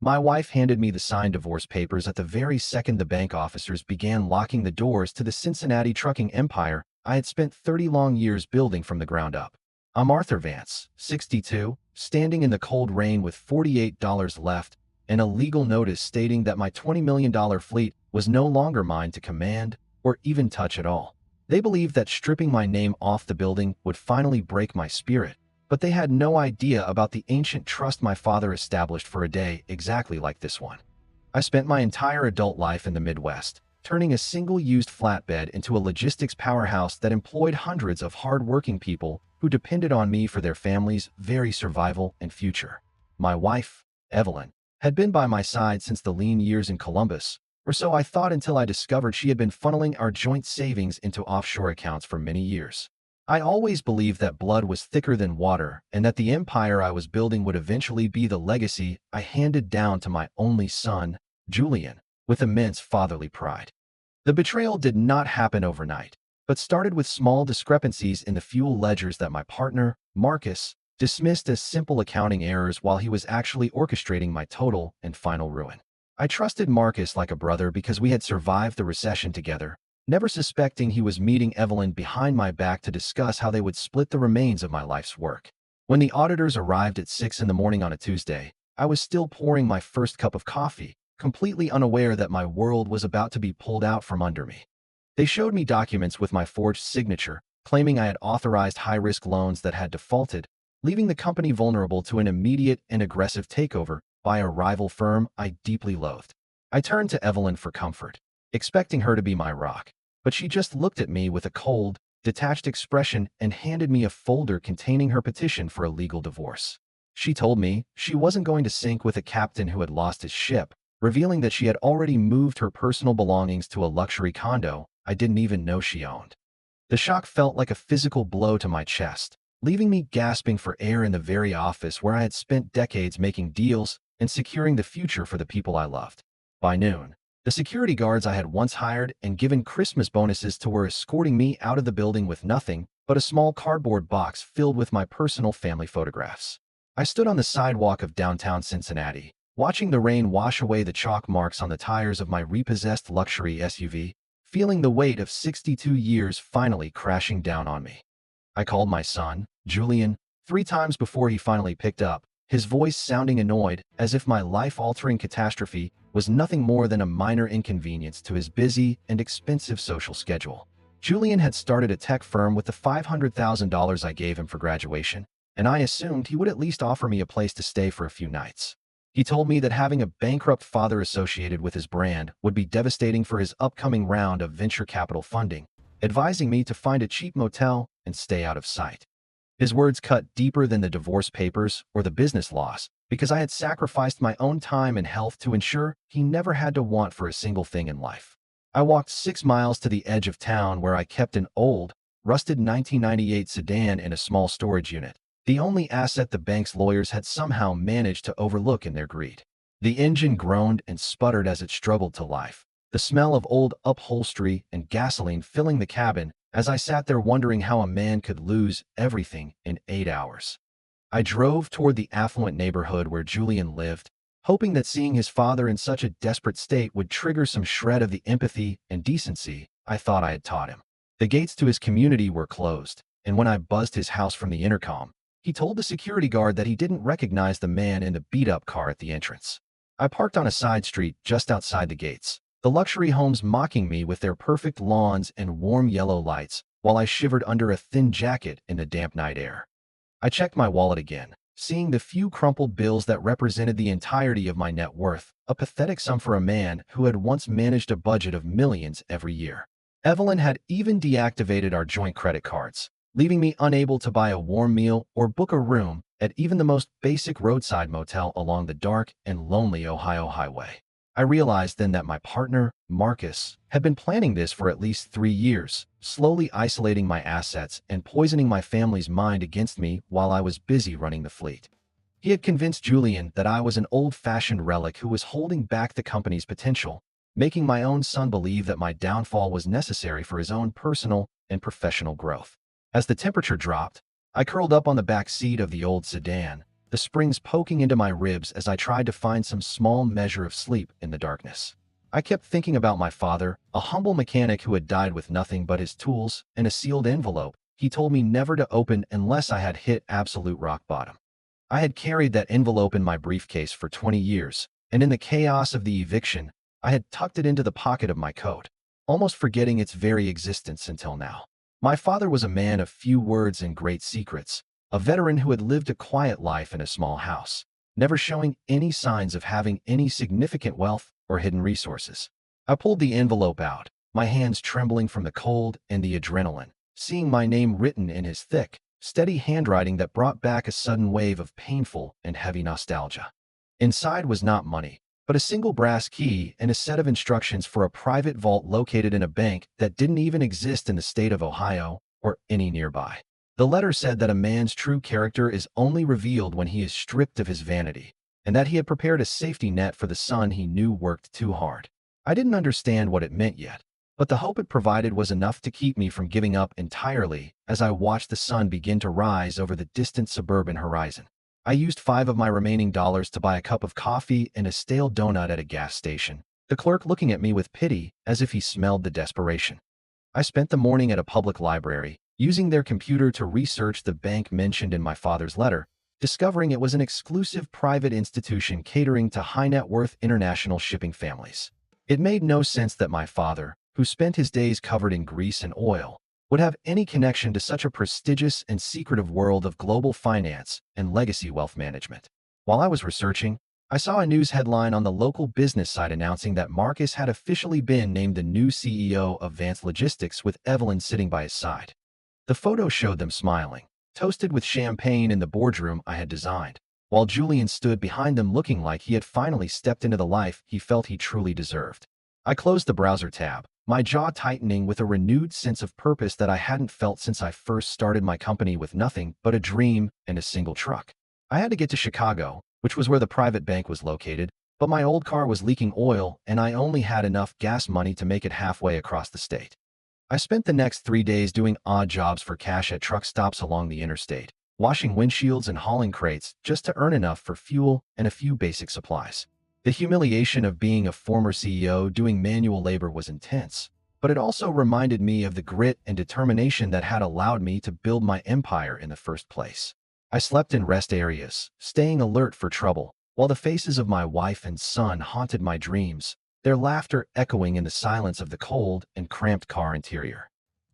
My wife handed me the signed divorce papers at the very second the bank officers began locking the doors to the Cincinnati trucking empire I had spent 30 long years building from the ground up. I'm Arthur Vance, 62, standing in the cold rain with $48 left and a legal notice stating that my $20 million fleet was no longer mine to command or even touch at all. They believed that stripping my name off the building would finally break my spirit, but they had no idea about the ancient trust my father established for a day exactly like this one. I spent my entire adult life in the Midwest, turning a single-used flatbed into a logistics powerhouse that employed hundreds of hard-working people who depended on me for their family's very survival and future. My wife, Evelyn, had been by my side since the lean years in Columbus, or so I thought until I discovered she had been funneling our joint savings into offshore accounts for many years. I always believed that blood was thicker than water and that the empire I was building would eventually be the legacy I handed down to my only son, Julian, with immense fatherly pride. The betrayal did not happen overnight, but started with small discrepancies in the fuel ledgers that my partner, Marcus, dismissed as simple accounting errors while he was actually orchestrating my total and final ruin. I trusted Marcus like a brother because we had survived the recession together, never suspecting he was meeting Evelyn behind my back to discuss how they would split the remains of my life's work. When the auditors arrived at 6 in the morning on a Tuesday, I was still pouring my first cup of coffee, completely unaware that my world was about to be pulled out from under me. They showed me documents with my forged signature, claiming I had authorized high-risk loans that had defaulted, leaving the company vulnerable to an immediate and aggressive takeover by a rival firm I deeply loathed. I turned to Evelyn for comfort, expecting her to be my rock, but she just looked at me with a cold, detached expression and handed me a folder containing her petition for a legal divorce. She told me she wasn't going to sink with a captain who had lost his ship, revealing that she had already moved her personal belongings to a luxury condo I didn't even know she owned. The shock felt like a physical blow to my chest, leaving me gasping for air in the very office where I had spent decades making deals and securing the future for the people I loved. By noon, the security guards I had once hired and given Christmas bonuses to were escorting me out of the building with nothing but a small cardboard box filled with my personal family photographs. I stood on the sidewalk of downtown Cincinnati, watching the rain wash away the chalk marks on the tires of my repossessed luxury SUV, feeling the weight of 62 years finally crashing down on me. I called my son, Julian, 3 times before he finally picked up, his voice sounding annoyed, as if my life-altering catastrophe was nothing more than a minor inconvenience to his busy and expensive social schedule. Julian had started a tech firm with the $500,000 I gave him for graduation, and I assumed he would at least offer me a place to stay for a few nights. He told me that having a bankrupt father associated with his brand would be devastating for his upcoming round of venture capital funding, advising me to find a cheap motel and stay out of sight. His words cut deeper than the divorce papers or the business loss, because I had sacrificed my own time and health to ensure he never had to want for a single thing in life. I walked 6 miles to the edge of town where I kept an old, rusted 1998 sedan in a small storage unit, the only asset the bank's lawyers had somehow managed to overlook in their greed. The engine groaned and sputtered as it struggled to life, the smell of old upholstery and gasoline filling the cabin as I sat there wondering how a man could lose everything in 8 hours. I drove toward the affluent neighborhood where Julian lived, hoping that seeing his father in such a desperate state would trigger some shred of the empathy and decency I thought I had taught him. The gates to his community were closed, and when I buzzed his house from the intercom, he told the security guard that he didn't recognize the man in the beat-up car at the entrance. I parked on a side street just outside the gates, the luxury homes mocking me with their perfect lawns and warm yellow lights, while I shivered under a thin jacket in the damp night air. I checked my wallet again, seeing the few crumpled bills that represented the entirety of my net worth, a pathetic sum for a man who had once managed a budget of millions every year. Evelyn had even deactivated our joint credit cards, leaving me unable to buy a warm meal or book a room at even the most basic roadside motel along the dark and lonely Ohio highway. I realized then that my partner, Marcus, had been planning this for at least 3 years, slowly isolating my assets and poisoning my family's mind against me while I was busy running the fleet. He had convinced Julian that I was an old-fashioned relic who was holding back the company's potential, making my own son believe that my downfall was necessary for his own personal and professional growth. As the temperature dropped, I curled up on the back seat of the old sedan, the springs poking into my ribs as I tried to find some small measure of sleep in the darkness. I kept thinking about my father, a humble mechanic who had died with nothing but his tools and a sealed envelope he told me never to open unless I had hit absolute rock bottom. I had carried that envelope in my briefcase for 20 years, and in the chaos of the eviction, I had tucked it into the pocket of my coat, almost forgetting its very existence until now. My father was a man of few words and great secrets, a veteran who had lived a quiet life in a small house, never showing any signs of having any significant wealth or hidden resources. I pulled the envelope out, my hands trembling from the cold and the adrenaline, seeing my name written in his thick, steady handwriting that brought back a sudden wave of painful and heavy nostalgia. Inside was not money, but a single brass key and a set of instructions for a private vault located in a bank that didn't even exist in the state of Ohio or any nearby. The letter said that a man's true character is only revealed when he is stripped of his vanity, and that he had prepared a safety net for the son he knew worked too hard. I didn't understand what it meant yet, but the hope it provided was enough to keep me from giving up entirely as I watched the sun begin to rise over the distant suburban horizon. I used 5 of my remaining dollars to buy a cup of coffee and a stale donut at a gas station, the clerk looking at me with pity as if he smelled the desperation. I spent the morning at a public library, using their computer to research the bank mentioned in my father's letter, discovering it was an exclusive private institution catering to high-net-worth international shipping families. It made no sense that my father, who spent his days covered in grease and oil, would have any connection to such a prestigious and secretive world of global finance and legacy wealth management. While I was researching, I saw a news headline on the local business site announcing that Marcus had officially been named the new CEO of Vance Logistics with Evelyn sitting by his side. The photo showed them smiling, toasted with champagne in the boardroom I had designed, while Julian stood behind them looking like he had finally stepped into the life he felt he truly deserved. I closed the browser tab, my jaw tightening with a renewed sense of purpose that I hadn't felt since I first started my company with nothing but a dream and a single truck. I had to get to Chicago, which was where the private bank was located, but my old car was leaking oil and I only had enough gas money to make it halfway across the state. I spent the next 3 days doing odd jobs for cash at truck stops along the interstate, washing windshields and hauling crates just to earn enough for fuel and a few basic supplies. The humiliation of being a former CEO doing manual labor was intense, but it also reminded me of the grit and determination that had allowed me to build my empire in the first place. I slept in rest areas, staying alert for trouble, while the faces of my wife and son haunted my dreams, their laughter echoing in the silence of the cold and cramped car interior.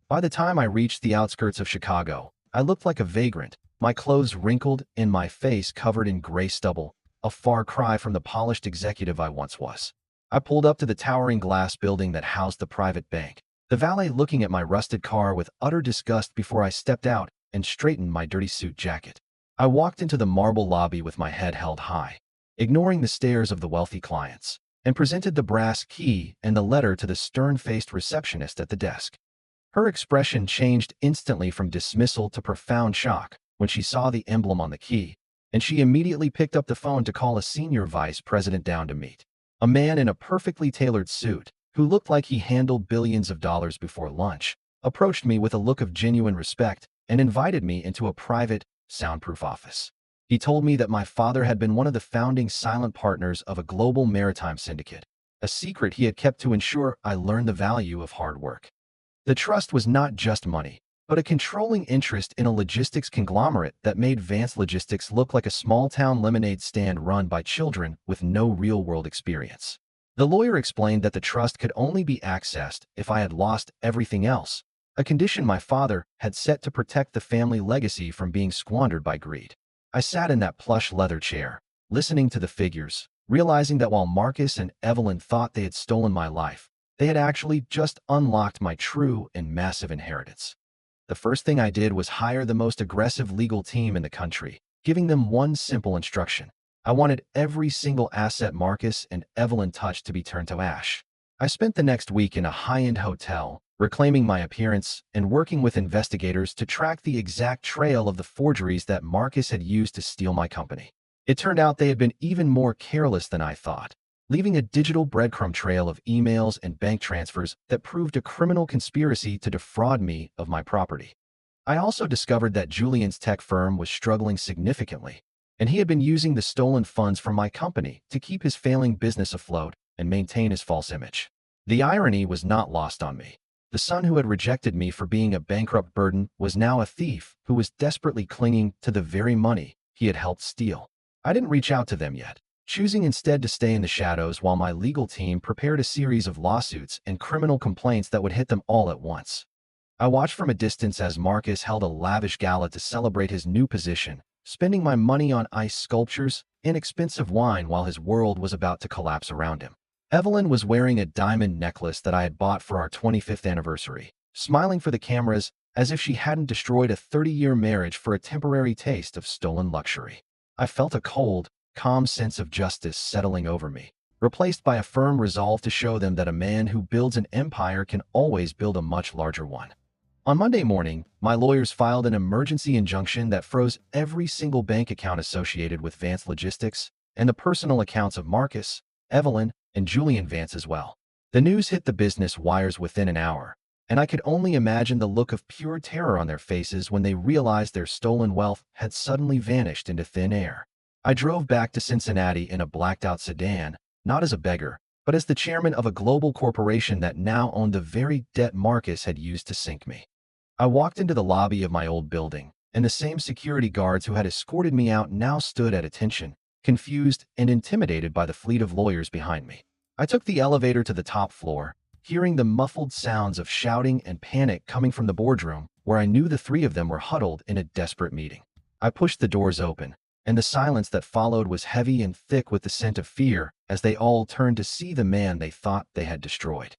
By the time I reached the outskirts of Chicago, I looked like a vagrant, my clothes wrinkled and my face covered in gray stubble, a far cry from the polished executive I once was. I pulled up to the towering glass building that housed the private bank, the valet looking at my rusted car with utter disgust before I stepped out and straightened my dirty suit jacket. I walked into the marble lobby with my head held high, ignoring the stares of the wealthy clients, and presented the brass key and the letter to the stern-faced receptionist at the desk. Her expression changed instantly from dismissal to profound shock when she saw the emblem on the key, and she immediately picked up the phone to call a senior vice president down to meet. A man in a perfectly tailored suit, who looked like he handled billions of dollars before lunch, approached me with a look of genuine respect and invited me into a private, soundproof office. He told me that my father had been one of the founding silent partners of a global maritime syndicate, a secret he had kept to ensure I learned the value of hard work. The trust was not just money, but a controlling interest in a logistics conglomerate that made Vance Logistics look like a small-town lemonade stand run by children with no real-world experience. The lawyer explained that the trust could only be accessed if I had lost everything else, a condition my father had set to protect the family legacy from being squandered by greed. I sat in that plush leather chair, listening to the figures, realizing that while Marcus and Evelyn thought they had stolen my life, they had actually just unlocked my true and massive inheritance. The first thing I did was hire the most aggressive legal team in the country, giving them one simple instruction. I wanted every single asset Marcus and Evelyn touched to be turned to ash. I spent the next week in a high-end hotel, reclaiming my appearance and working with investigators to track the exact trail of the forgeries that Marcus had used to steal my company. It turned out they had been even more careless than I thought, leaving a digital breadcrumb trail of emails and bank transfers that proved a criminal conspiracy to defraud me of my property. I also discovered that Julian's tech firm was struggling significantly, and he had been using the stolen funds from my company to keep his failing business afloat and maintain his false image. The irony was not lost on me. The son who had rejected me for being a bankrupt burden was now a thief who was desperately clinging to the very money he had helped steal. I didn't reach out to them yet, choosing instead to stay in the shadows while my legal team prepared a series of lawsuits and criminal complaints that would hit them all at once. I watched from a distance as Marcus held a lavish gala to celebrate his new position, spending my money on ice sculptures and expensive wine while his world was about to collapse around him. Evelyn was wearing a diamond necklace that I had bought for our 25th anniversary, smiling for the cameras as if she hadn't destroyed a 30-year marriage for a temporary taste of stolen luxury. I felt a cold, calm sense of justice settling over me, replaced by a firm resolve to show them that a man who builds an empire can always build a much larger one. On Monday morning, my lawyers filed an emergency injunction that froze every single bank account associated with Vance Logistics and the personal accounts of Marcus, Evelyn, and Julian Vance as well. The news hit the business wires within an hour, and I could only imagine the look of pure terror on their faces when they realized their stolen wealth had suddenly vanished into thin air. I drove back to Cincinnati in a blacked-out sedan, not as a beggar, but as the chairman of a global corporation that now owned the very debt Marcus had used to sink me. I walked into the lobby of my old building, and the same security guards who had escorted me out now stood at attention, confused and intimidated by the fleet of lawyers behind me. I took the elevator to the top floor, hearing the muffled sounds of shouting and panic coming from the boardroom, where I knew the three of them were huddled in a desperate meeting. I pushed the doors open, and the silence that followed was heavy and thick with the scent of fear as they all turned to see the man they thought they had destroyed.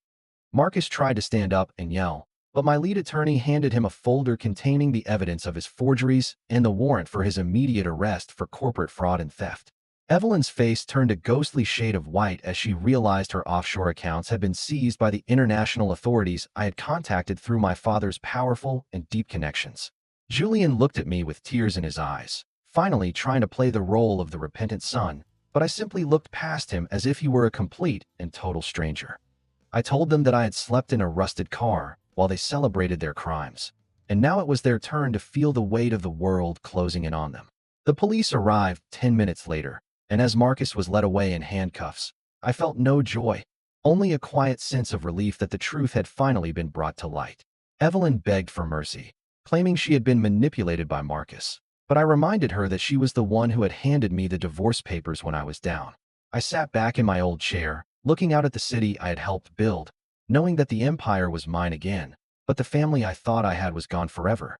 Marcus tried to stand up and yell, but my lead attorney handed him a folder containing the evidence of his forgeries and the warrant for his immediate arrest for corporate fraud and theft. Evelyn's face turned a ghostly shade of white as she realized her offshore accounts had been seized by the international authorities I had contacted through my father's powerful and deep connections. Julian looked at me with tears in his eyes, finally trying to play the role of the repentant son, but I simply looked past him as if he were a complete and total stranger. I told them that I had slept in a rusted car while they celebrated their crimes, and now it was their turn to feel the weight of the world closing in on them. The police arrived 10 minutes later, and as Marcus was led away in handcuffs, I felt no joy, only a quiet sense of relief that the truth had finally been brought to light. Evelyn begged for mercy, claiming she had been manipulated by Marcus, but I reminded her that she was the one who had handed me the divorce papers when I was down. I sat back in my old chair, looking out at the city I had helped build, knowing that the empire was mine again, but the family I thought I had was gone forever.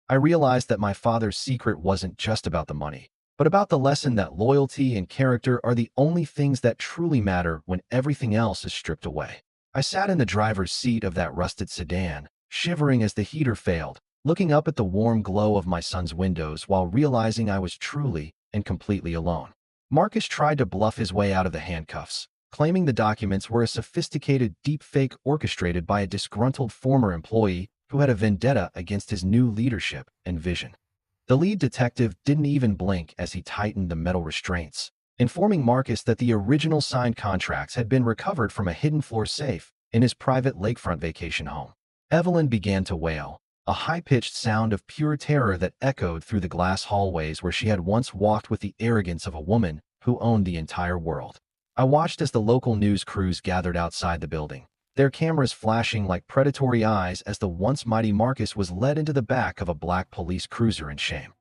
I realized that my father's secret wasn't just about the money, but about the lesson that loyalty and character are the only things that truly matter when everything else is stripped away. I sat in the driver's seat of that rusted sedan, shivering as the heater failed, looking up at the warm glow of my son's windows while realizing I was truly and completely alone. Marcus tried to bluff his way out of the handcuffs, claiming the documents were a sophisticated deepfake orchestrated by a disgruntled former employee who had a vendetta against his new leadership and vision. The lead detective didn't even blink as he tightened the metal restraints, informing Marcus that the original signed contracts had been recovered from a hidden floor safe in his private lakefront vacation home. Evelyn began to wail, a high-pitched sound of pure terror that echoed through the glass hallways where she had once walked with the arrogance of a woman who owned the entire world. I watched as the local news crews gathered outside the building, their cameras flashing like predatory eyes as the once mighty Marcus was led into the back of a black police cruiser in shame.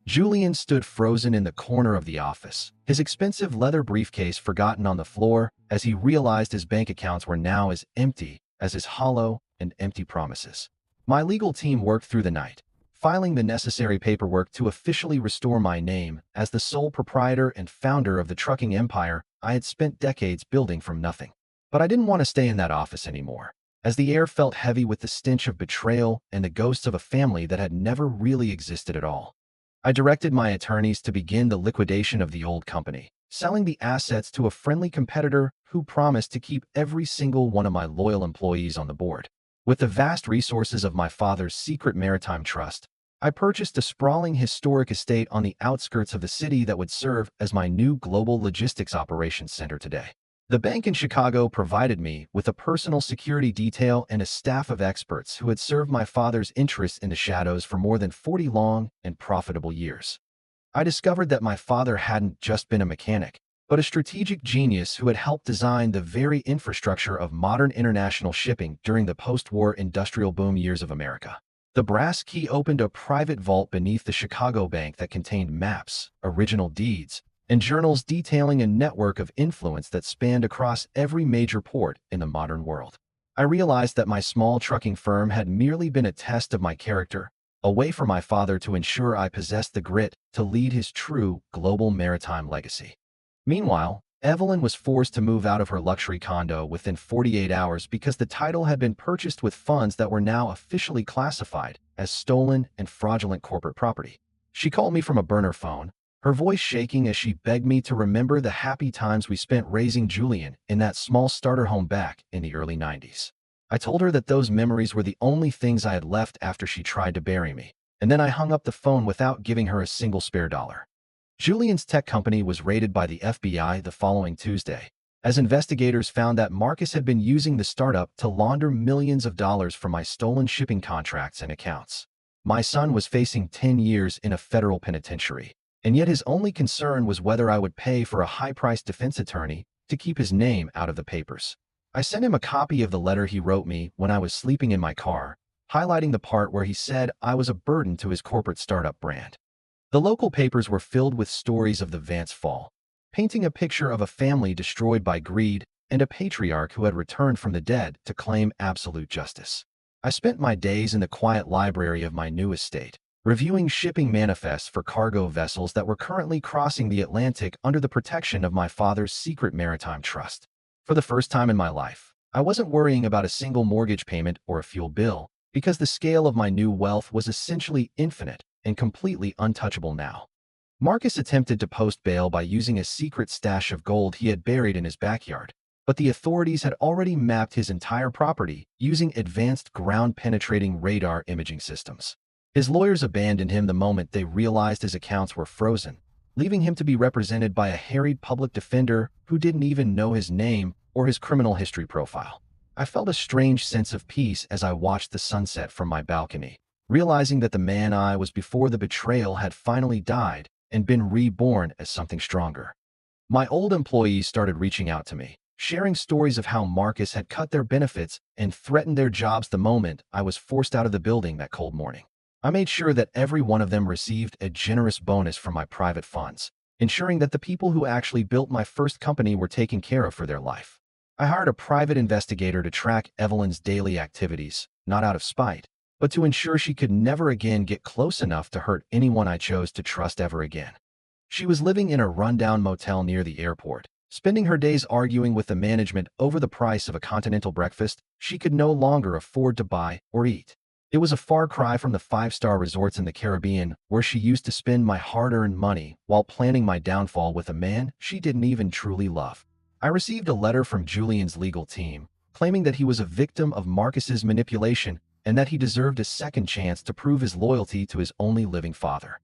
Julian stood frozen in the corner of the office, his expensive leather briefcase forgotten on the floor as he realized his bank accounts were now as empty as his hollow and empty promises. My legal team worked through the night, filing the necessary paperwork to officially restore my name as the sole proprietor and founder of the trucking empire I had spent decades building from nothing. But I didn't want to stay in that office anymore, as the air felt heavy with the stench of betrayal and the ghosts of a family that had never really existed at all. I directed my attorneys to begin the liquidation of the old company, selling the assets to a friendly competitor who promised to keep every single one of my loyal employees on the board. With the vast resources of my father's secret maritime trust, I purchased a sprawling historic estate on the outskirts of the city that would serve as my new global logistics operations center today. The bank in Chicago provided me with a personal security detail and a staff of experts who had served my father's interests in the shadows for more than 40 long and profitable years. I discovered that my father hadn't just been a mechanic, but a strategic genius who had helped design the very infrastructure of modern international shipping during the post-war industrial boom years of America. The brass key opened a private vault beneath the Chicago Bank that contained maps, original deeds, and journals detailing a network of influence that spanned across every major port in the modern world. I realized that my small trucking firm had merely been a test of my character, a way for my father to ensure I possessed the grit to lead his true global maritime legacy. Meanwhile, Evelyn was forced to move out of her luxury condo within 48 hours because the title had been purchased with funds that were now officially classified as stolen and fraudulent corporate property. She called me from a burner phone, her voice shaking as she begged me to remember the happy times we spent raising Julian in that small starter home back in the early 90s. I told her that those memories were the only things I had left after she tried to bury me, and then I hung up the phone without giving her a single spare dollar. Julian's tech company was raided by the FBI the following Tuesday, as investigators found that Marcus had been using the startup to launder millions of dollars from my stolen shipping contracts and accounts. My son was facing 10 years in a federal penitentiary, and yet his only concern was whether I would pay for a high-priced defense attorney to keep his name out of the papers. I sent him a copy of the letter he wrote me when I was sleeping in my car, highlighting the part where he said I was a burden to his corporate startup brand. The local papers were filled with stories of the Vance fall, painting a picture of a family destroyed by greed and a patriarch who had returned from the dead to claim absolute justice. I spent my days in the quiet library of my new estate, reviewing shipping manifests for cargo vessels that were currently crossing the Atlantic under the protection of my father's secret maritime trust. For the first time in my life, I wasn't worrying about a single mortgage payment or a fuel bill, because the scale of my new wealth was essentially infinite and completely untouchable now. Marcus attempted to post bail by using a secret stash of gold he had buried in his backyard, but the authorities had already mapped his entire property using advanced ground-penetrating radar imaging systems. His lawyers abandoned him the moment they realized his accounts were frozen, leaving him to be represented by a harried public defender who didn't even know his name or his criminal history profile. I felt a strange sense of peace as I watched the sunset from my balcony, realizing that the man I was before the betrayal had finally died and been reborn as something stronger. My old employees started reaching out to me, sharing stories of how Marcus had cut their benefits and threatened their jobs the moment I was forced out of the building that cold morning. I made sure that every one of them received a generous bonus from my private funds, ensuring that the people who actually built my first company were taken care of for their life. I hired a private investigator to track Evelyn's daily activities, not out of spite, but to ensure she could never again get close enough to hurt anyone I chose to trust ever again. She was living in a rundown motel near the airport, spending her days arguing with the management over the price of a continental breakfast she could no longer afford to buy or eat. It was a far cry from the five-star resorts in the Caribbean where she used to spend my hard-earned money while planning my downfall with a man she didn't even truly love. I received a letter from Julian's legal team, claiming that he was a victim of Marcus's manipulation and that he deserved a second chance to prove his loyalty to his only living father.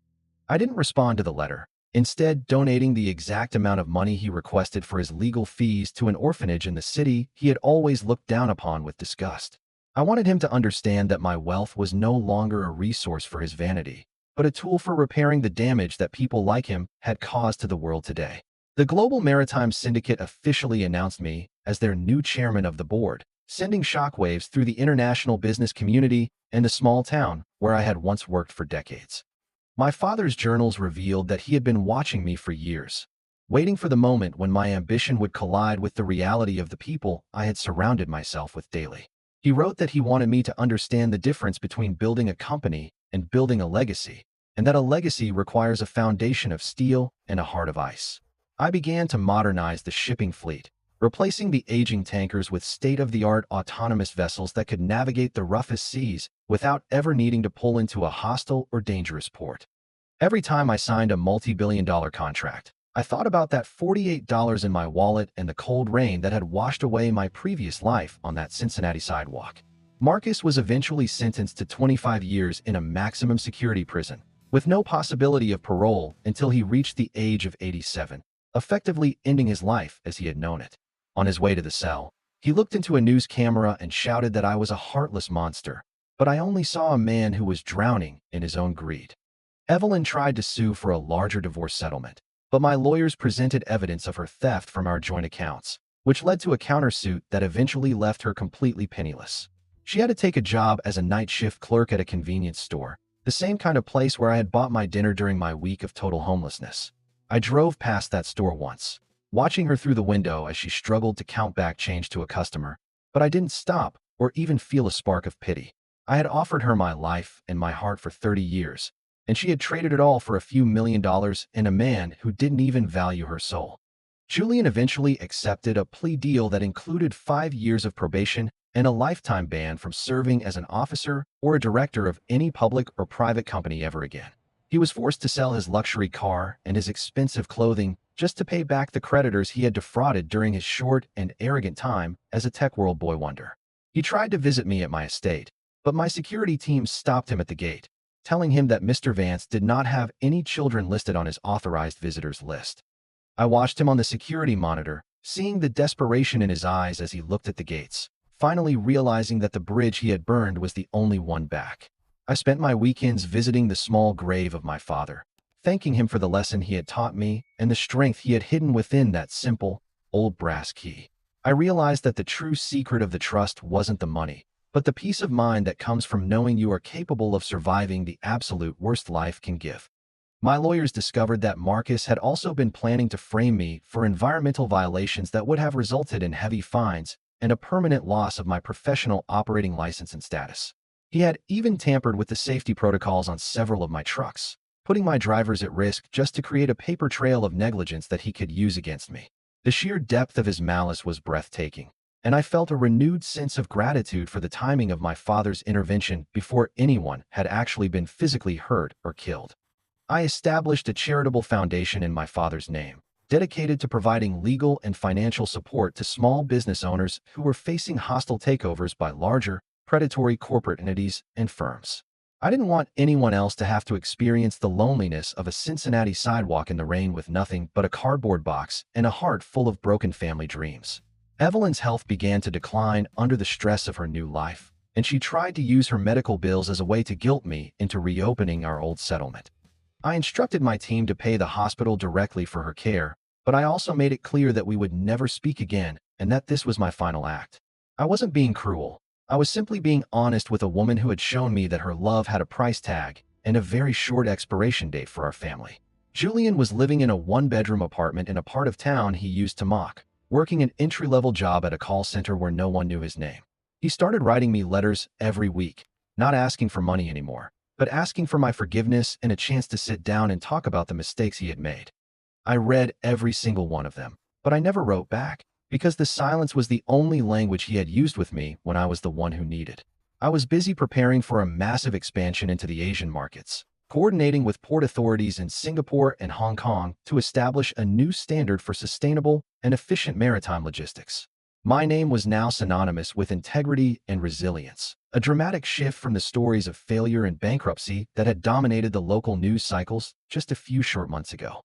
I didn't respond to the letter, instead donating the exact amount of money he requested for his legal fees to an orphanage in the city he had always looked down upon with disgust. I wanted him to understand that my wealth was no longer a resource for his vanity, but a tool for repairing the damage that people like him had caused to the world today. The Global Maritime Syndicate officially announced me as their new chairman of the board, sending shockwaves through the international business community and the small town where I had once worked for decades. My father's journals revealed that he had been watching me for years, waiting for the moment when my ambition would collide with the reality of the people I had surrounded myself with daily. He wrote that he wanted me to understand the difference between building a company and building a legacy, and that a legacy requires a foundation of steel and a heart of ice. I began to modernize the shipping fleet, replacing the aging tankers with state-of-the-art autonomous vessels that could navigate the roughest seas without ever needing to pull into a hostile or dangerous port. Every time I signed a multi-billion-dollar contract, I thought about that $48 in my wallet and the cold rain that had washed away my previous life on that Cincinnati sidewalk. Marcus was eventually sentenced to 25 years in a maximum security prison, with no possibility of parole until he reached the age of 87, effectively ending his life as he had known it. On his way to the cell, he looked into a news camera and shouted that I was a heartless monster, but I only saw a man who was drowning in his own greed. Evelyn tried to sue for a larger divorce settlement, but my lawyers presented evidence of her theft from our joint accounts, which led to a countersuit that eventually left her completely penniless. She had to take a job as a night shift clerk at a convenience store, the same kind of place where I had bought my dinner during my week of total homelessness. I drove past that store once, watching her through the window as she struggled to count back change to a customer, but I didn't stop or even feel a spark of pity. I had offered her my life and my heart for 30 years, and she had traded it all for a few $1 million and a man who didn't even value her soul. Julian eventually accepted a plea deal that included 5 years of probation and a lifetime ban from serving as an officer or a director of any public or private company ever again. He was forced to sell his luxury car and his expensive clothing just to pay back the creditors he had defrauded during his short and arrogant time as a tech world boy wonder. He tried to visit me at my estate, but my security team stopped him at the gate, telling him that Mr. Vance did not have any children listed on his authorized visitors list. I watched him on the security monitor, seeing the desperation in his eyes as he looked at the gates, finally realizing that the bridge he had burned was the only one back. I spent my weekends visiting the small grave of my father, thanking him for the lesson he had taught me and the strength he had hidden within that simple, old brass key. I realized that the true secret of the trust wasn't the money, but the peace of mind that comes from knowing you are capable of surviving the absolute worst life can give. My lawyers discovered that Marcus had also been planning to frame me for environmental violations that would have resulted in heavy fines and a permanent loss of my professional operating license and status. He had even tampered with the safety protocols on several of my trucks, putting my drivers at risk just to create a paper trail of negligence that he could use against me. The sheer depth of his malice was breathtaking, and I felt a renewed sense of gratitude for the timing of my father's intervention before anyone had actually been physically hurt or killed. I established a charitable foundation in my father's name, dedicated to providing legal and financial support to small business owners who were facing hostile takeovers by larger, predatory corporate entities and firms. I didn't want anyone else to have to experience the loneliness of a Cincinnati sidewalk in the rain with nothing but a cardboard box and a heart full of broken family dreams. Evelyn's health began to decline under the stress of her new life, and she tried to use her medical bills as a way to guilt me into reopening our old settlement. I instructed my team to pay the hospital directly for her care, but I also made it clear that we would never speak again and that this was my final act. I wasn't being cruel. I was simply being honest with a woman who had shown me that her love had a price tag and a very short expiration date for our family. Julian was living in a one-bedroom apartment in a part of town he used to mock, working an entry-level job at a call center where no one knew his name. He started writing me letters every week, not asking for money anymore, but asking for my forgiveness and a chance to sit down and talk about the mistakes he had made. I read every single one of them, but I never wrote back, because the silence was the only language he had used with me when I was the one who needed. I was busy preparing for a massive expansion into the Asian markets, coordinating with port authorities in Singapore and Hong Kong to establish a new standard for sustainable and efficient maritime logistics. My name was now synonymous with integrity and resilience, a dramatic shift from the stories of failure and bankruptcy that had dominated the local news cycles just a few short months ago.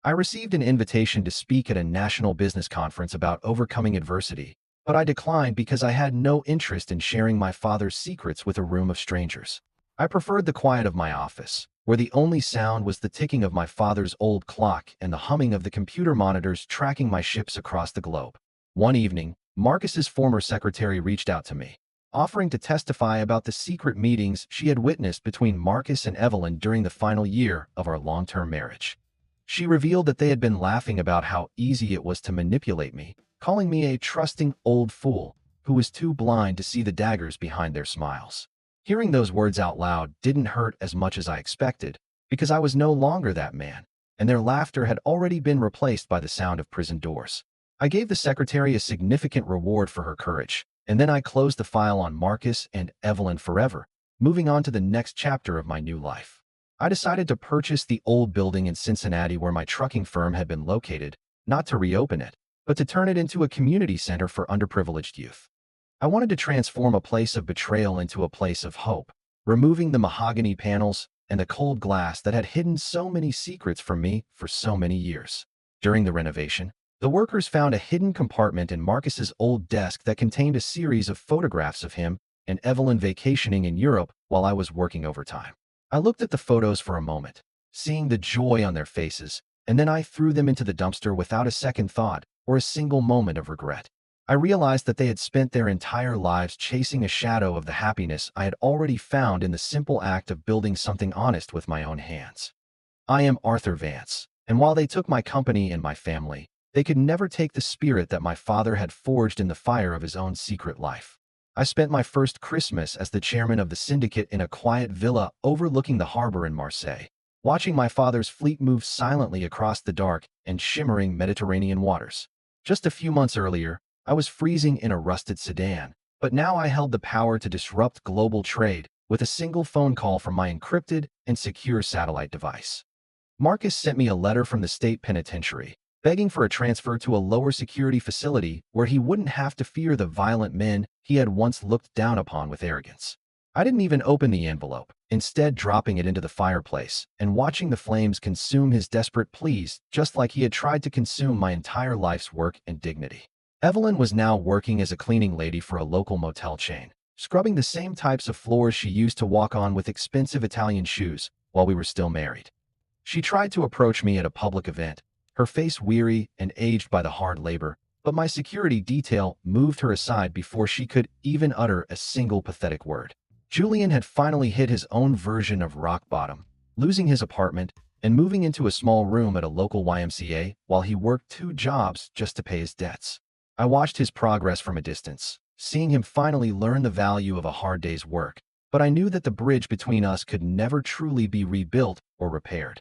I received an invitation to speak at a national business conference about overcoming adversity, but I declined because I had no interest in sharing my father's secrets with a room of strangers. I preferred the quiet of my office, where the only sound was the ticking of my father's old clock and the humming of the computer monitors tracking my ships across the globe. One evening, Marcus's former secretary reached out to me, offering to testify about the secret meetings she had witnessed between Marcus and Evelyn during the final year of our long-term marriage. She revealed that they had been laughing about how easy it was to manipulate me, calling me a trusting old fool who was too blind to see the daggers behind their smiles. Hearing those words out loud didn't hurt as much as I expected, because I was no longer that man, and their laughter had already been replaced by the sound of prison doors. I gave the secretary a significant reward for her courage, and then I closed the file on Marcus and Evelyn forever, moving on to the next chapter of my new life. I decided to purchase the old building in Cincinnati where my trucking firm had been located, not to reopen it, but to turn it into a community center for underprivileged youth. I wanted to transform a place of betrayal into a place of hope, removing the mahogany panels and the cold glass that had hidden so many secrets from me for so many years. During the renovation, the workers found a hidden compartment in Marcus's old desk that contained a series of photographs of him and Evelyn vacationing in Europe while I was working overtime. I looked at the photos for a moment, seeing the joy on their faces, and then I threw them into the dumpster without a second thought or a single moment of regret. I realized that they had spent their entire lives chasing a shadow of the happiness I had already found in the simple act of building something honest with my own hands. I am Arthur Vance, and while they took my company and my family, they could never take the spirit that my father had forged in the fire of his own secret life. I spent my first Christmas as the chairman of the syndicate in a quiet villa overlooking the harbor in Marseille, watching my father's fleet move silently across the dark and shimmering Mediterranean waters. Just a few months earlier, I was freezing in a rusted sedan, but now I held the power to disrupt global trade with a single phone call from my encrypted and secure satellite device. Marcus sent me a letter from the state penitentiary, begging for a transfer to a lower security facility where he wouldn't have to fear the violent men he had once looked down upon with arrogance. I didn't even open the envelope, instead dropping it into the fireplace and watching the flames consume his desperate pleas just like he had tried to consume my entire life's work and dignity. Evelyn was now working as a cleaning lady for a local motel chain, scrubbing the same types of floors she used to walk on with expensive Italian shoes while we were still married. She tried to approach me at a public event, her face weary and aged by the hard labor, but my security detail moved her aside before she could even utter a single pathetic word. Julian had finally hit his own version of rock bottom, losing his apartment and moving into a small room at a local YMCA while he worked 2 jobs just to pay his debts. I watched his progress from a distance, seeing him finally learn the value of a hard day's work, but I knew that the bridge between us could never truly be rebuilt or repaired.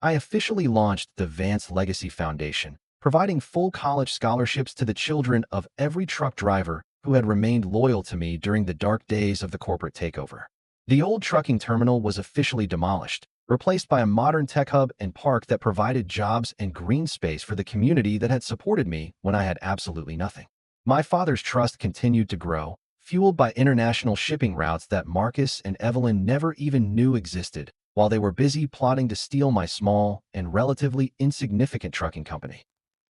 I officially launched the Vance Legacy Foundation, providing full college scholarships to the children of every truck driver who had remained loyal to me during the dark days of the corporate takeover. The old trucking terminal was officially demolished, replaced by a modern tech hub and park that provided jobs and green space for the community that had supported me when I had absolutely nothing. My father's trust continued to grow, fueled by international shipping routes that Marcus and Evelyn never even knew existed, while they were busy plotting to steal my small and relatively insignificant trucking company.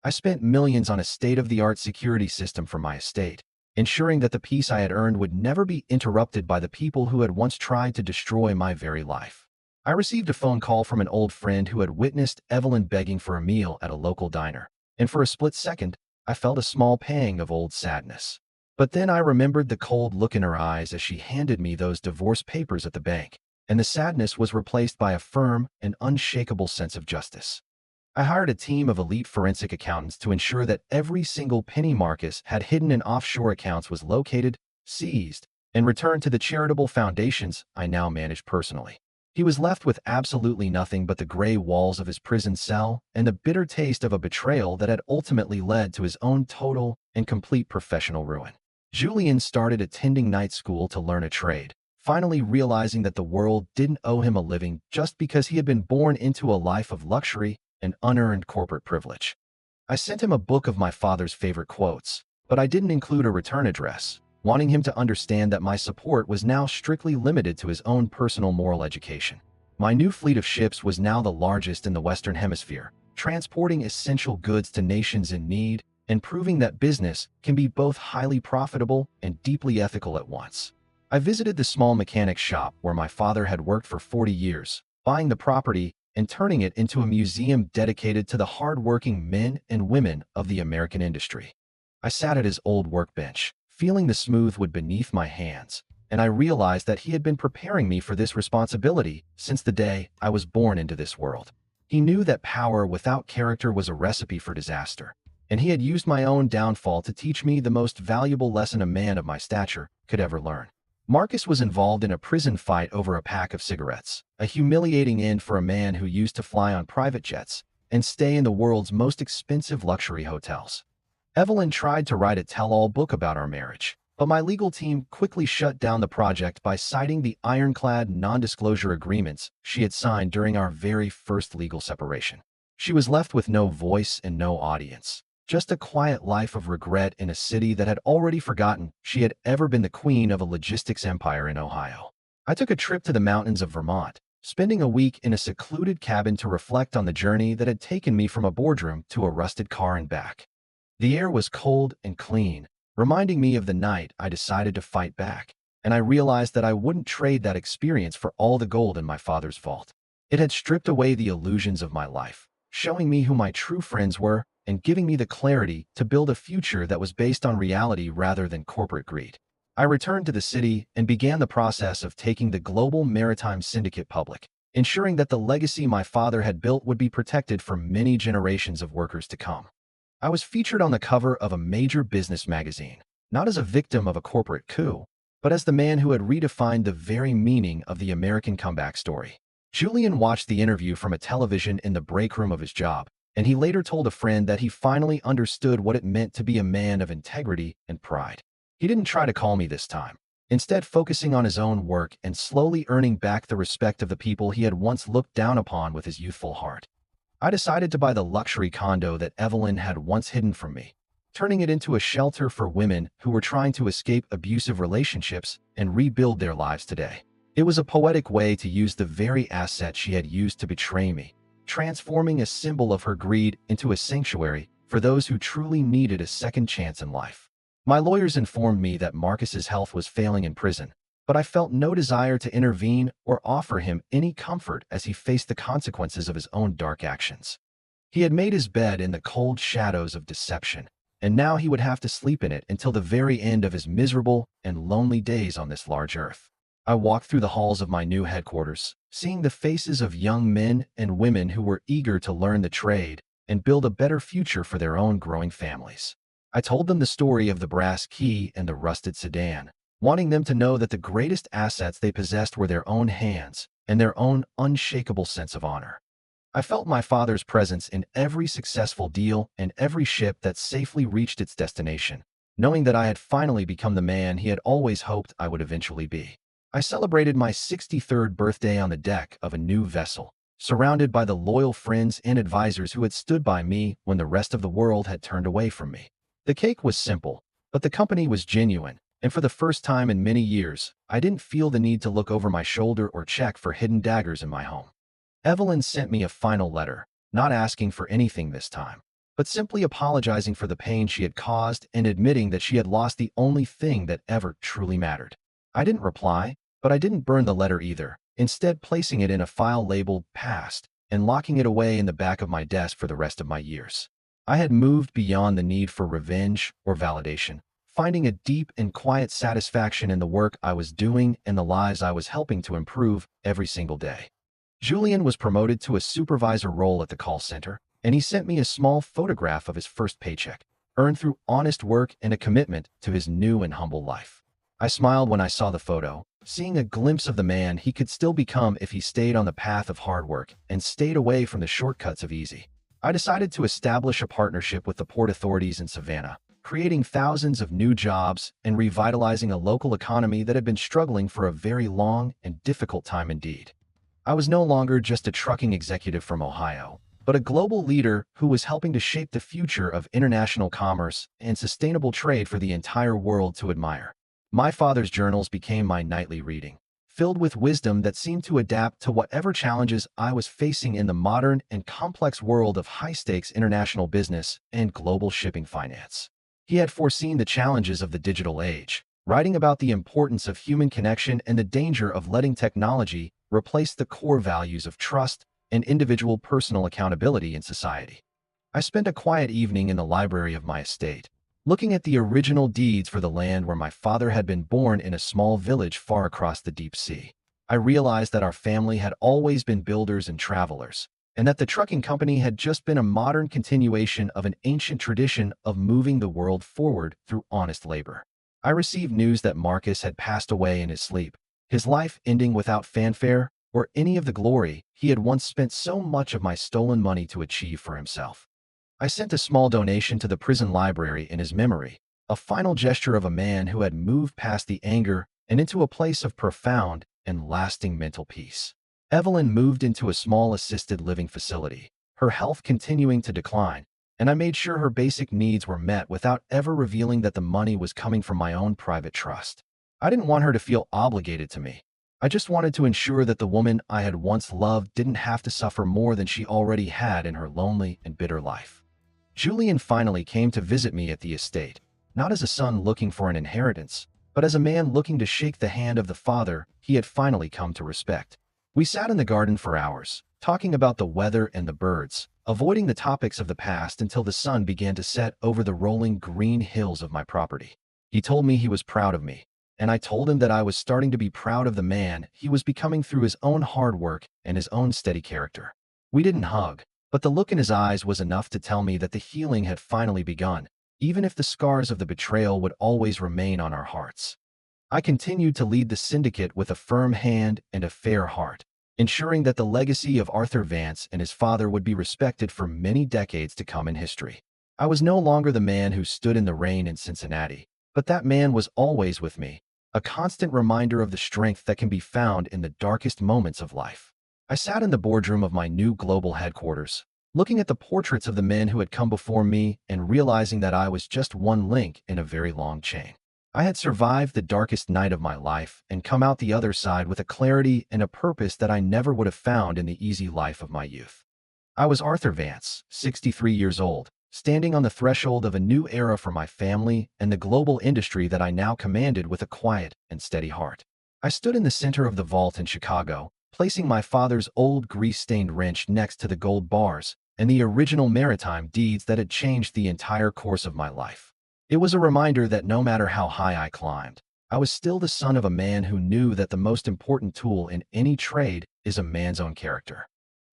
I spent millions on a state-of-the-art security system for my estate, ensuring that the peace I had earned would never be interrupted by the people who had once tried to destroy my very life. I received a phone call from an old friend who had witnessed Evelyn begging for a meal at a local diner, and for a split second, I felt a small pang of old sadness. But then I remembered the cold look in her eyes as she handed me those divorce papers at the bank, and the sadness was replaced by a firm and unshakable sense of justice. I hired a team of elite forensic accountants to ensure that every single penny Marcus had hidden in offshore accounts was located, seized, and returned to the charitable foundations I now manage personally. He was left with absolutely nothing but the gray walls of his prison cell and the bitter taste of a betrayal that had ultimately led to his own total and complete professional ruin. Julian started attending night school to learn a trade, finally realizing that the world didn't owe him a living just because he had been born into a life of luxury and unearned corporate privilege. I sent him a book of my father's favorite quotes, but I didn't include a return address, wanting him to understand that my support was now strictly limited to his own personal moral education. My new fleet of ships was now the largest in the Western Hemisphere, transporting essential goods to nations in need and proving that business can be both highly profitable and deeply ethical at once. I visited the small mechanic shop where my father had worked for 40 years, buying the property and turning it into a museum dedicated to the hard-working men and women of the American industry. I sat at his old workbench, feeling the smooth wood beneath my hands, and I realized that he had been preparing me for this responsibility since the day I was born into this world. He knew that power without character was a recipe for disaster, and he had used my own downfall to teach me the most valuable lesson a man of my stature could ever learn. Marcus was involved in a prison fight over a pack of cigarettes, a humiliating end for a man who used to fly on private jets and stay in the world's most expensive luxury hotels. Evelyn tried to write a tell-all book about our marriage, but my legal team quickly shut down the project by citing the ironclad non-disclosure agreements she had signed during our very first legal separation. She was left with no voice and no audience, just a quiet life of regret in a city that had already forgotten she had ever been the queen of a logistics empire in Ohio. I took a trip to the mountains of Vermont, spending a week in a secluded cabin to reflect on the journey that had taken me from a boardroom to a rusted car and back. The air was cold and clean, reminding me of the night I decided to fight back, and I realized that I wouldn't trade that experience for all the gold in my father's vault. It had stripped away the illusions of my life, showing me who my true friends were and giving me the clarity to build a future that was based on reality rather than corporate greed. I returned to the city and began the process of taking the Global Maritime Syndicate public, ensuring that the legacy my father had built would be protected for many generations of workers to come. I was featured on the cover of a major business magazine, not as a victim of a corporate coup, but as the man who had redefined the very meaning of the American comeback story. Julian watched the interview from a television in the break room of his job, and he later told a friend that he finally understood what it meant to be a man of integrity and pride. He didn't try to call me this time, instead focusing on his own work and slowly earning back the respect of the people he had once looked down upon with his youthful heart. I decided to buy the luxury condo that Evelyn had once hidden from me, turning it into a shelter for women who were trying to escape abusive relationships and rebuild their lives today. It was a poetic way to use the very asset she had used to betray me, transforming a symbol of her greed into a sanctuary for those who truly needed a second chance in life. My lawyers informed me that Marcus's health was failing in prison, but I felt no desire to intervene or offer him any comfort as he faced the consequences of his own dark actions. He had made his bed in the cold shadows of deception, and now he would have to sleep in it until the very end of his miserable and lonely days on this large earth. I walked through the halls of my new headquarters, seeing the faces of young men and women who were eager to learn the trade and build a better future for their own growing families. I told them the story of the brass key and the rusted sedan, wanting them to know that the greatest assets they possessed were their own hands and their own unshakable sense of honor. I felt my father's presence in every successful deal and every ship that safely reached its destination, knowing that I had finally become the man he had always hoped I would eventually be. I celebrated my 63rd birthday on the deck of a new vessel, surrounded by the loyal friends and advisors who had stood by me when the rest of the world had turned away from me. The cake was simple, but the company was genuine, and for the first time in many years, I didn't feel the need to look over my shoulder or check for hidden daggers in my home. Evelyn sent me a final letter, not asking for anything this time, but simply apologizing for the pain she had caused and admitting that she had lost the only thing that ever truly mattered. I didn't reply, but I didn't burn the letter either, instead placing it in a file labeled Past and locking it away in the back of my desk for the rest of my years. I had moved beyond the need for revenge or validation, finding a deep and quiet satisfaction in the work I was doing and the lives I was helping to improve every single day. Julian was promoted to a supervisor role at the call center, and he sent me a small photograph of his first paycheck, earned through honest work and a commitment to his new and humble life. I smiled when I saw the photo, seeing a glimpse of the man he could still become if he stayed on the path of hard work and stayed away from the shortcuts of easy. I decided to establish a partnership with the port authorities in Savannah, creating thousands of new jobs and revitalizing a local economy that had been struggling for a very long and difficult time indeed. I was no longer just a trucking executive from Ohio, but a global leader who was helping to shape the future of international commerce and sustainable trade for the entire world to admire. My father's journals became my nightly reading, filled with wisdom that seemed to adapt to whatever challenges I was facing in the modern and complex world of high-stakes international business and global shipping finance. He had foreseen the challenges of the digital age, writing about the importance of human connection and the danger of letting technology replace the core values of trust and individual personal accountability in society. I spent a quiet evening in the library of my estate, looking at the original deeds for the land where my father had been born in a small village far across the deep sea. I realized that our family had always been builders and travelers, and that the trucking company had just been a modern continuation of an ancient tradition of moving the world forward through honest labor. I received news that Marcus had passed away in his sleep, his life ending without fanfare or any of the glory he had once spent so much of my stolen money to achieve for himself. I sent a small donation to the prison library in his memory, a final gesture of a man who had moved past the anger and into a place of profound and lasting mental peace. Evelyn moved into a small assisted living facility, her health continuing to decline, and I made sure her basic needs were met without ever revealing that the money was coming from my own private trust. I didn't want her to feel obligated to me. I just wanted to ensure that the woman I had once loved didn't have to suffer more than she already had in her lonely and bitter life. Julian finally came to visit me at the estate, not as a son looking for an inheritance, but as a man looking to shake the hand of the father he had finally come to respect. We sat in the garden for hours, talking about the weather and the birds, avoiding the topics of the past until the sun began to set over the rolling green hills of my property. He told me he was proud of me, and I told him that I was starting to be proud of the man he was becoming through his own hard work and his own steady character. We didn't hug, but the look in his eyes was enough to tell me that the healing had finally begun, even if the scars of the betrayal would always remain on our hearts. I continued to lead the syndicate with a firm hand and a fair heart, ensuring that the legacy of Arthur Vance and his father would be respected for many decades to come in history. I was no longer the man who stood in the rain in Cincinnati, but that man was always with me, a constant reminder of the strength that can be found in the darkest moments of life. I sat in the boardroom of my new global headquarters, looking at the portraits of the men who had come before me and realizing that I was just one link in a very long chain. I had survived the darkest night of my life and come out the other side with a clarity and a purpose that I never would have found in the easy life of my youth. I was Arthur Vance, 63 years old, standing on the threshold of a new era for my family and the global industry that I now commanded with a quiet and steady heart. I stood in the center of the vault in Chicago, placing my father's old grease-stained wrench next to the gold bars and the original maritime deeds that had changed the entire course of my life. It was a reminder that no matter how high I climbed, I was still the son of a man who knew that the most important tool in any trade is a man's own character.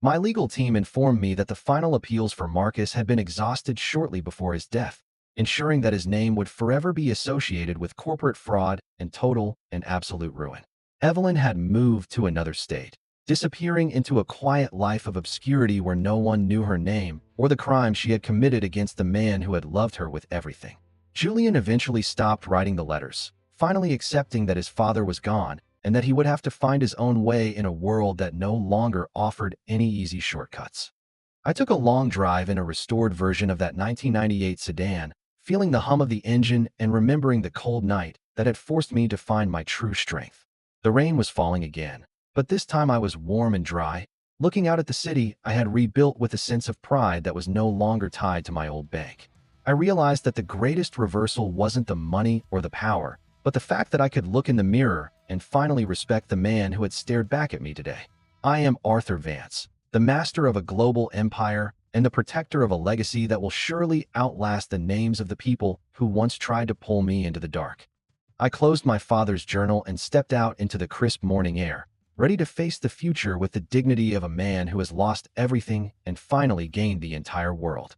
My legal team informed me that the final appeals for Marcus had been exhausted shortly before his death, ensuring that his name would forever be associated with corporate fraud and total and absolute ruin. Evelyn had moved to another state, disappearing into a quiet life of obscurity where no one knew her name or the crime she had committed against the man who had loved her with everything. Julian eventually stopped writing the letters, finally accepting that his father was gone and that he would have to find his own way in a world that no longer offered any easy shortcuts. I took a long drive in a restored version of that 1998 sedan, feeling the hum of the engine and remembering the cold night that had forced me to find my true strength. The rain was falling again, but this time I was warm and dry. Looking out at the city I had rebuilt with a sense of pride that was no longer tied to my old bank. I realized that the greatest reversal wasn't the money or the power, but the fact that I could look in the mirror and finally respect the man who had stared back at me today. I am Arthur Vance, the master of a global empire and the protector of a legacy that will surely outlast the names of the people who once tried to pull me into the dark. I closed my father's journal and stepped out into the crisp morning air, ready to face the future with the dignity of a man who has lost everything and finally gained the entire world.